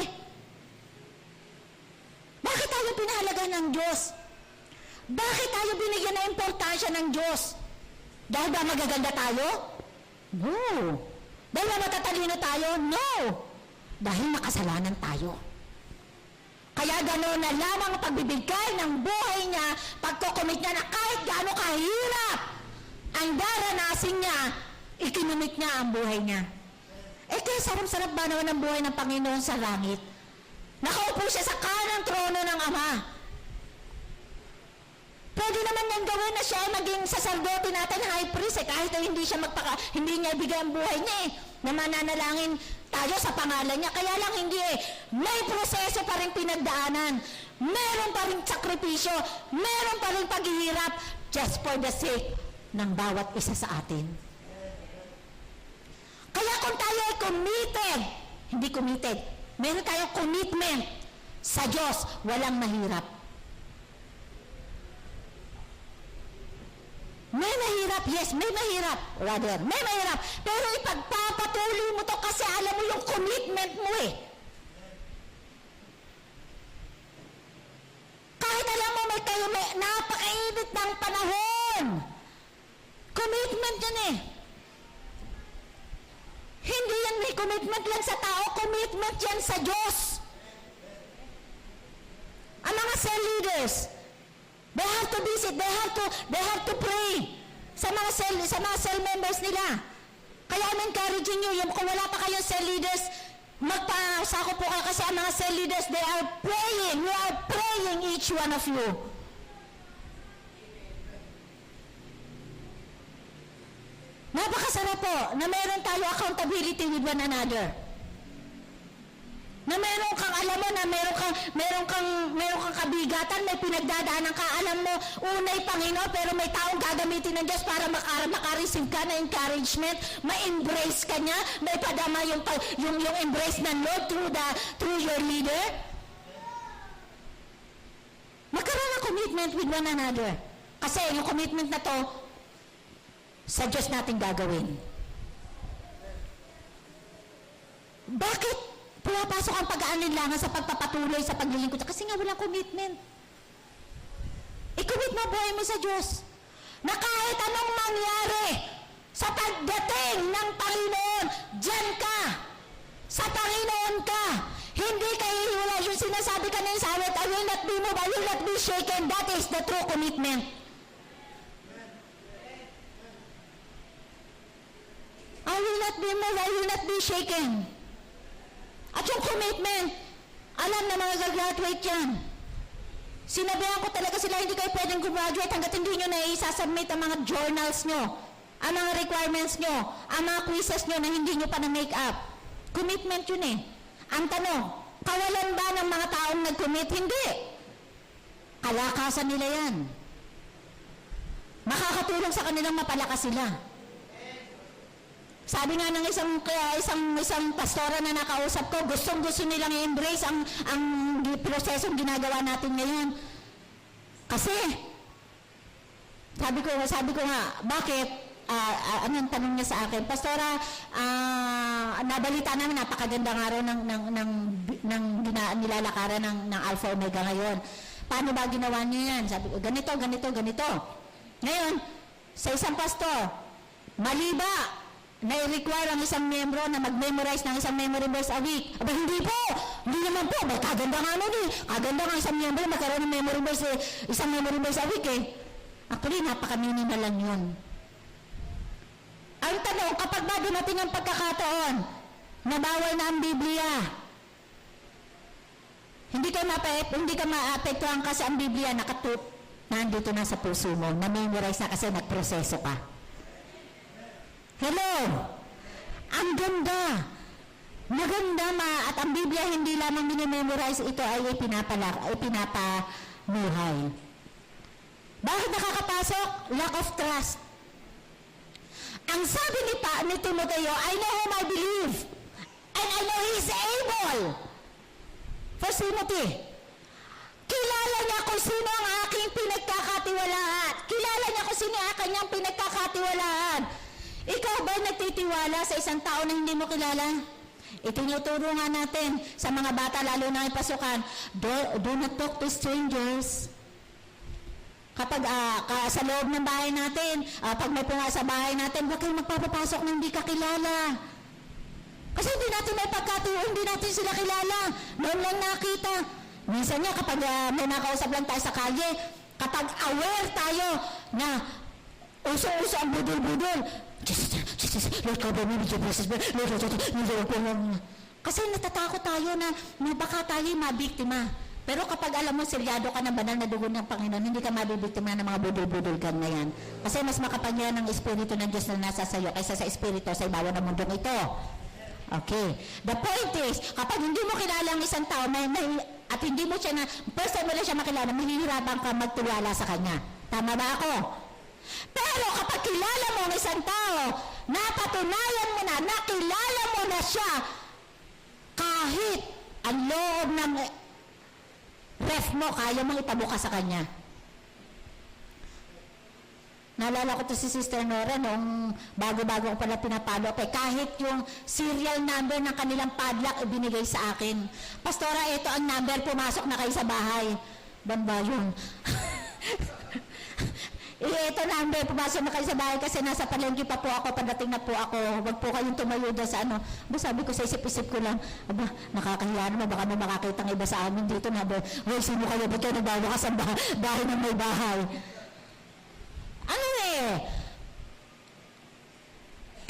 Bakit tayo pinahalagan ng Diyos? Bakit tayo binigyan ng importansya ng Diyos? Dahil ba magaganda tayo? No. Dahil ba matatalino tayo? No. Dahil makasalanan tayo. Kaya gano'n na lamang ang pagbibigay ng buhay niya, pagkukumit niya na kahit gaano kahirap ang daranasin niya, ikinumit niya ang buhay niya. Kaya sarap-sarap ba naman ang buhay ng Panginoon sa langit? Nakaupo siya sa kanang trono ng Ama. Pwede naman niyang gawin na siya ay maging saserdote natin, high priest, kahit hindi niya ibigay ang buhay niya na mananalangin tayo sa pangalan niya. Kaya lang hindi may proseso pa rin pinagdaanan. Meron pa rin sakripisyo. Meron pa rin paghihirap just for the sake ng bawat isa sa atin. Kaya kung tayo ay meron tayong commitment sa Diyos, walang mahirap. May mahirap, yes, may mahirap. Rather, may mahirap. Pero ipagpapatuloy mo to kasi alam mo yung commitment mo Kahit alam mo may napakainit ng panahon. Commitment yan Hindi yan may commitment lang sa tao, commitment yan sa Diyos. Ang mga cell leaders, they have to visit, they have to pray sa mga cell members nila. Kaya I'm encouraging you, kung wala pa kayong cell leaders, magpasako po kayo kasi ang mga cell leaders, they are praying. We are praying, each one of you. Napakasarap po na meron tayo accountability with one another. Na meron kang, alam mo na meron kang kabigatan, may pinagdadaanan ka, alam mo, unay Panginoon, pero may taong gagamitin ng Diyos para makareceive ka na encouragement, ma-embrace ka niya, may padama yung embrace ng Lord through your leader. Magkaroon ng commitment with one another. Kasi yung commitment na to, sa Diyos natin gagawin. Bakit pumapasok ang pag-aalinlangan sa pagpapatuloy sa paglilingkod? Kasi nga walang commitment. I-commit mo buhay mo sa Diyos. Na kahit anong mangyari sa pagdating ng Panginoon, dyan ka. Sa Panginoon ka. Hindi ka hihiwalay. Yung sinasabi ka na sa awit, I will not be moved, I will not be shaken. That is the true commitment. remove, I will not be shaken. At yung commitment, alam na mga gagraduate yan. Sinabihan ko talaga sila, hindi kayo pwedeng graduate hanggat hindi nyo na isasubmit ang mga journals nyo, ang mga requirements nyo, ang mga quizzes nyo na hindi nyo pa na-make up. Commitment yun eh. Ang tanong, kawalan ba ng mga taong nag-commit? Hindi. Kalakasan nila yan. Makakatulong sa kanilang mapalakas sila. Sabi nga ng isang pastora na nakausap ko, gustong-gusto nilang i-embrace ang prosesong ginagawa natin ngayon. Kasi, sabi ko nga, bakit? Anong tanong niya sa akin? Pastora, nabalita namin, napakagandang araw ng nilalakaran ng Alpha Omega ngayon. Paano ba ginawa niya yan? Sabi ko, ganito. Ngayon, sa isang pastor, mali ba na i-require ang isang membro na mag-memorize ng isang memory verse a week? Aba, hindi po! Hindi naman po! May kaganda nga nun eh! Kaganda nga isang membro magkaroon ng memory verse, isang memory verse a week eh. Actually, napaka-minimal lang yun. Ang tanong, kapag ba dumating ang pagkakataon na bawal na ang Biblia, hindi ka maapektuhan kasi ang Biblia nandito na sa puso mo, na-memorize na kasi nagproseso ka. Hello! Ang ganda! Maganda at ang Biblia hindi lamang minimemorize, ito ay ipinapamuhay. Bakit nakakapasok? Lack of trust. Ang sabi ni Timoteo, I know whom I believe, and I know He is able. First Timothy, kilala niya kung sino ang aking pinagkakatiwalaan. Kilala niya kung sino ang kanyang pinagkakatiwalaan. Ikaw ba nagtitiwala sa isang tao na hindi mo kilala? Itinuturo nga natin sa mga bata, lalo na ay pasukan, do not talk to strangers. Kapag sa loob ng bahay natin, pag may punga sa bahay natin, huwag kayong magpapapasok na hindi ka kilala. Kasi hindi natin may pagkatuo, hindi natin sila kilala. Noon lang nakita. Minsan nga kapag may nakausap lang tayo sa kalye, kapag aware tayo na uso-uso ang budol-budol, Lord, cover me with your presence. Kasi natatakot tayo na baka tayo mabiktima. Pero kapag alam mo, seryado ka ng banal na dugo ng Panginoon, hindi ka mabibiktima ng mga budol-budol gang na yan. Kasi mas makapangyarihan ng Espiritu ng Diyos na nasa sayo kaysa sa Espiritu sa ibabaw ng mundong ito. Okay. The point is, kapag hindi mo kilala ang isang tao at hindi mo siya first time mo lang siya makilala, mahihirapan ka magtiwala sa kanya. Tama ba ako? Pero kapag kilala mo ang isang tao, napatunayan mo na, nakilala mo na siya, kahit ang loob ng ref mo, kaya mong ipabuka sa kanya. Naalala ko to si Sister Nora noong bago-bago ko pala pinapalo. Kahit yung serial number ng kanilang padlock ibinigay sa akin. Pastora, ito ang number, pumasok na kayo sa bahay. Ban ba yun? Ito number, pumasok na kayo sa bahay kasi nasa palengke pa po ako, padating na po ako. Huwag po kayong tumayo doon sa ano. Sabi ko sa isip-isip ko lang, nakakahiya naman, baka may makakita ng iba sa amin dito na, hoy, sino kayo? Ba't kayo nagbawa ka sa bahay ng may bahay? Ano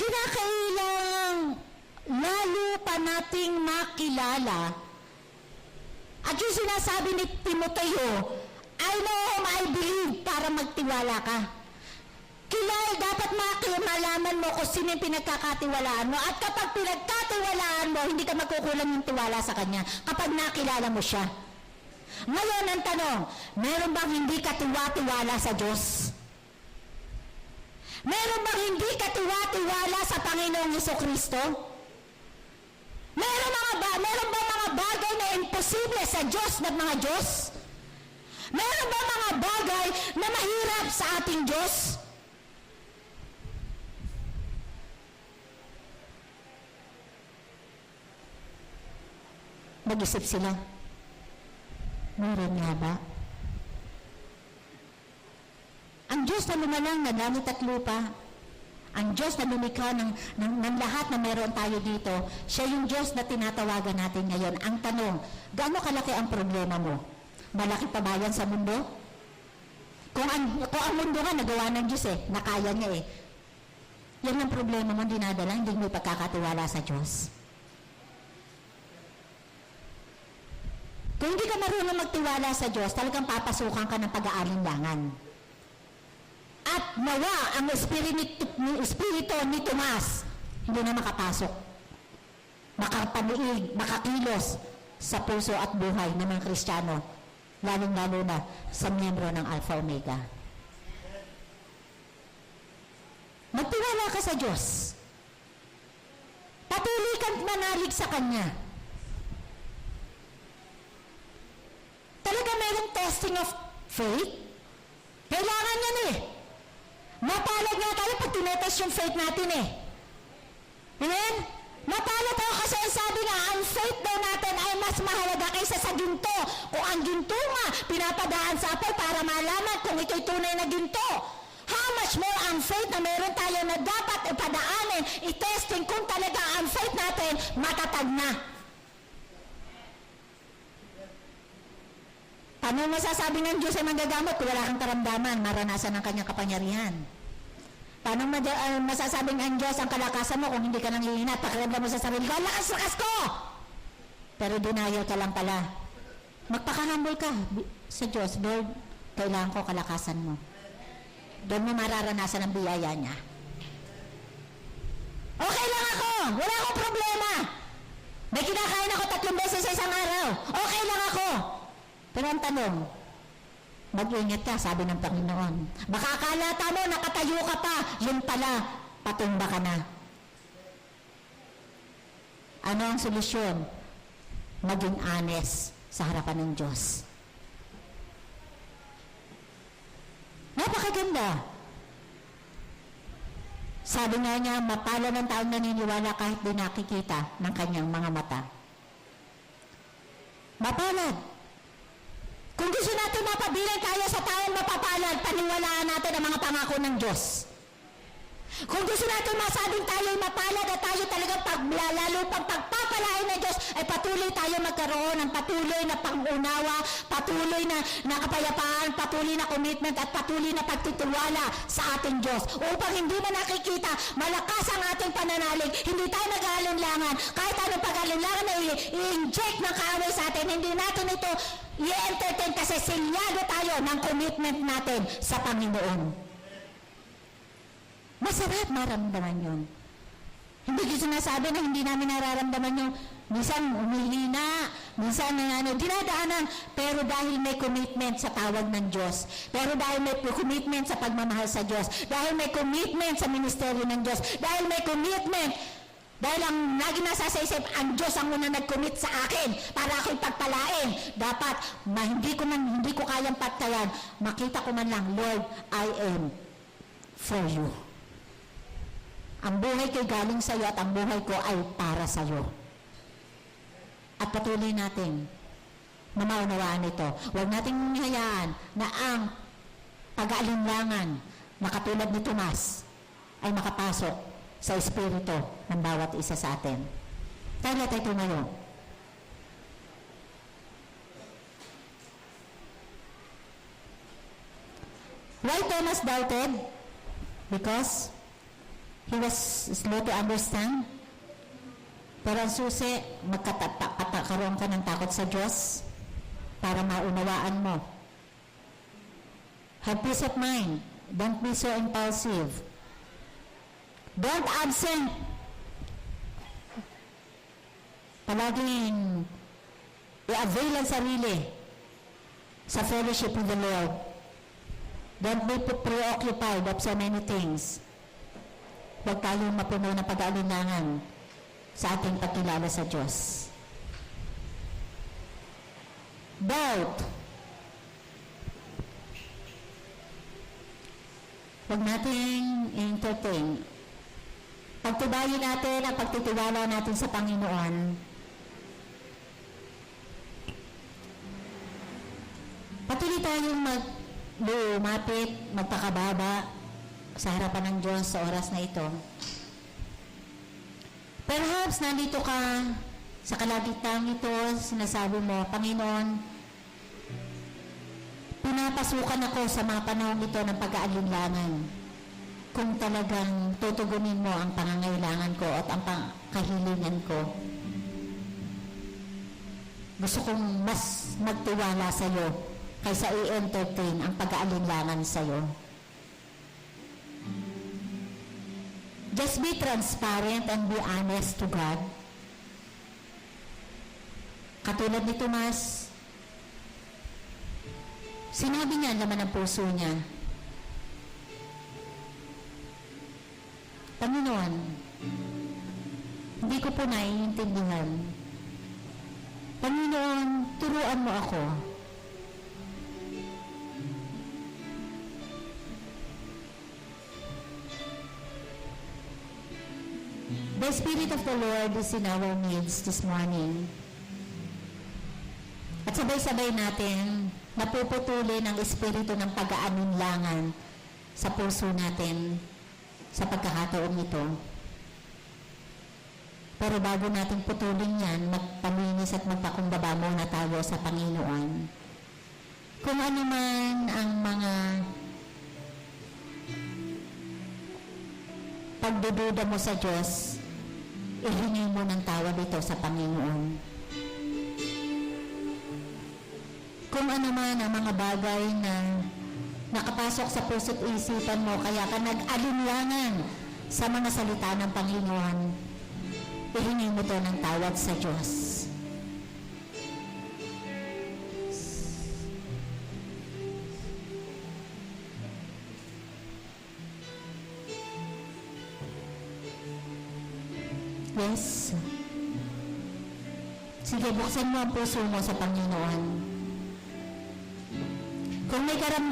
kinakailang lalo pa nating makilala at yung sinasabi ni Timoteo, I know whom I believe, para magtiwala ka. Dapat malaman mo kung sino yung pinagkakatiwalaan mo, at kapag pinagkatiwalaan mo, hindi ka magkukulang yung tiwala sa kanya kapag nakilala mo siya. Ngayon ang tanong, meron bang hindi ka tiwala sa Diyos? Meron bang hindi ka tiwala sa Panginoong Jesucristo? Meron bang mga bagay na imposible sa Diyos ng mga Diyos? Meron bang mga bagay na mahirap sa ating Diyos? Mag-isip sila. Meron nga ba? Ang Diyos na lumalang na langit at lupa, ang Diyos na lumikha ng lahat na meron tayo dito, siya yung Diyos na tinatawagan natin ngayon. Ang tanong, gaano kalaki ang problema mo? Malaki pa ba yan sa mundo? Kung ang mundo nga nagawa ng Diyos nakaya niya Yan ang problema mo, dinadala, hindi mo pagkakatiwala sa Diyos. Kung hindi ka marunong magtiwala sa Diyos, talagang papasukan ka ng pag-aalinlangan. At nawa ang espiritu ni Tomas, hindi na makapasok. Makapaniig, makakilos sa puso at buhay ng mga Kristiyano, lalong-lalo na sa miyembro ng Alpha Omega. Magtiwala ka sa Diyos. Patuloy kang manalig sa Kanya. Talaga mayroong testing of faith? Kailangan yan eh. Mapalad nga tayo pag tinetest yung faith natin eh. Amen? Mapalad tayo kasi ang sabi nga, ang faith daw natin ay mas mahalaga kaysa sa ginto. Kung ang ginto nga, pinapadaan sa apay para malaman kung ito'y tunay na ginto. How much more ang faith na meron tayo na dapat ipadaanin, i-testing kung talaga ang faith natin matatag na. Paano masasabi ng Diyos ay manggagamot kung wala kang karamdaman, maranasan ng kanyang kapangyarihan? Paano masasabing ang Diyos ang kalakasan mo kung hindi ka nanghihina at pakiramdam mo sa sarili ko, lakas-lakas ko! Pero denial ka lang pala. Magpakahambol ka sa Diyos, Lord, kailangan ko kalakasan mo. Doon mo mararanasan ang biyaya niya. Okay lang ako! Wala akong problema! May kinakain ako 3 beses sa isang araw. Okay lang ako! Pero ang tanong, mag-ingat ka, sabi ng Panginoon. Baka akala mo, nakatayo ka pa. Yun pala, patumba ka na. Ano ang solusyon? Maging honest sa harapan ng Diyos. Napakaganda. Sabi nga niya, mapala ng taong naniniwala kahit di nakikita ng kanyang mga mata. Mapalad. Kung gusto natin mapabilang tayo sa taong mapapalad, paniwalaan natin ang mga pangako ng Diyos. Kung gusto natin masabing tayo'y mapalad at tayo talagang lalo pang pagpapalain ng Diyos, ay patuloy tayo magkaroon ng patuloy na pangunawa, patuloy na kapayapaan, patuloy na commitment at patuloy na pagtitiwala sa ating Diyos. Upang hindi na nakikita, malakas ang ating pananalig, hindi tayo nag-aalinlangan. Kahit anong pag-aalinlangan na i-inject ng kaaway sa atin, hindi natin ito i-entertain kasi silyado tayo ng commitment natin sa Panginoon. Masarap maramdaman yun. Hindi ko sinasabi na hindi namin nararamdaman yung minsan umihina, minsan dinadaanan, pero dahil may commitment sa tawag ng Diyos, pero dahil may commitment sa pagmamahal sa Diyos, dahil may commitment sa ministeryo ng Diyos, dahil may commitment, dahil ang lagi nasa sa isip, ang Diyos ang una nag-commit sa akin para ako'y pagpalain. Dapat, hindi ko kayang patayan, makita ko man lang, Lord, I am for you. Ang buhay ko'y galing sa iyo at ang buhay ko ay para sa iyo. At patuloy natin na maunawaan ito. Huwag nating hayaan na ang pag-aalinlangan na katulad ni Tomas ay makapasok sa espiritu ng bawat isa sa atin. Tayo tayo tumayo. Why Thomas doubted? Because he was slow to understand. Pero ang susi, magkakaroon ka ng takot sa Diyos para maunawaan mo. Have peace of mind. Don't be so impulsive. Don't absent. Palaging i-avail ang sarili sa fellowship with the Lord. Don't be preoccupied of so many things. Huwag tayong mapuno ng pag-aalinlangan sa ating pagkilala sa Diyos. Doubt. Huwag nating entertain. Pagtubayin natin ang pagtitiwala natin sa Panginoon. Patuloy tayong lumapit, magpakababa sa harapan ng Diyos sa oras na ito. Perhaps nandito ka sa kalagitnaan ito, sinasabi mo, Panginoon, pinapasukan ako sa mga panahon ito ng pag-aalinlangan. kung talagang tutugunin mo ang pangangailangan ko at ang kahilingan ko. Gusto kong mas magtiwala sa iyo kaysa i-entertain ang pag-aalinlangan sa iyo. Just be transparent and be honest to God. Katulad ni Tomas, sinabi niya ang laman ng puso niya, Panginoon, hindi ko po naiintindihan. Panginoon, turuan mo ako. The Spirit of the Lord is in our midst this morning. At sabay-sabay natin napuputulin ang espiritu ng pag-aalinlangan sa puso natin sa pagkakataon nito. Pero bago natin putulin yan, magpalinis at magpakumbaba muna tayo sa Panginoon. Kung ano man ang mga pagdududa mo sa Diyos, ihingi mo ng tawad ito sa Panginoon. Kung ano man ang mga bagay na nakapasok sa puso't isipan mo, kaya ka nag-alinlangan sa mga salita ng Panginoon, ihingi mo ito ng tawad sa Diyos. Yes. Sige, buksan mo ang puso mo sa Panginoon. Kung may karamdaman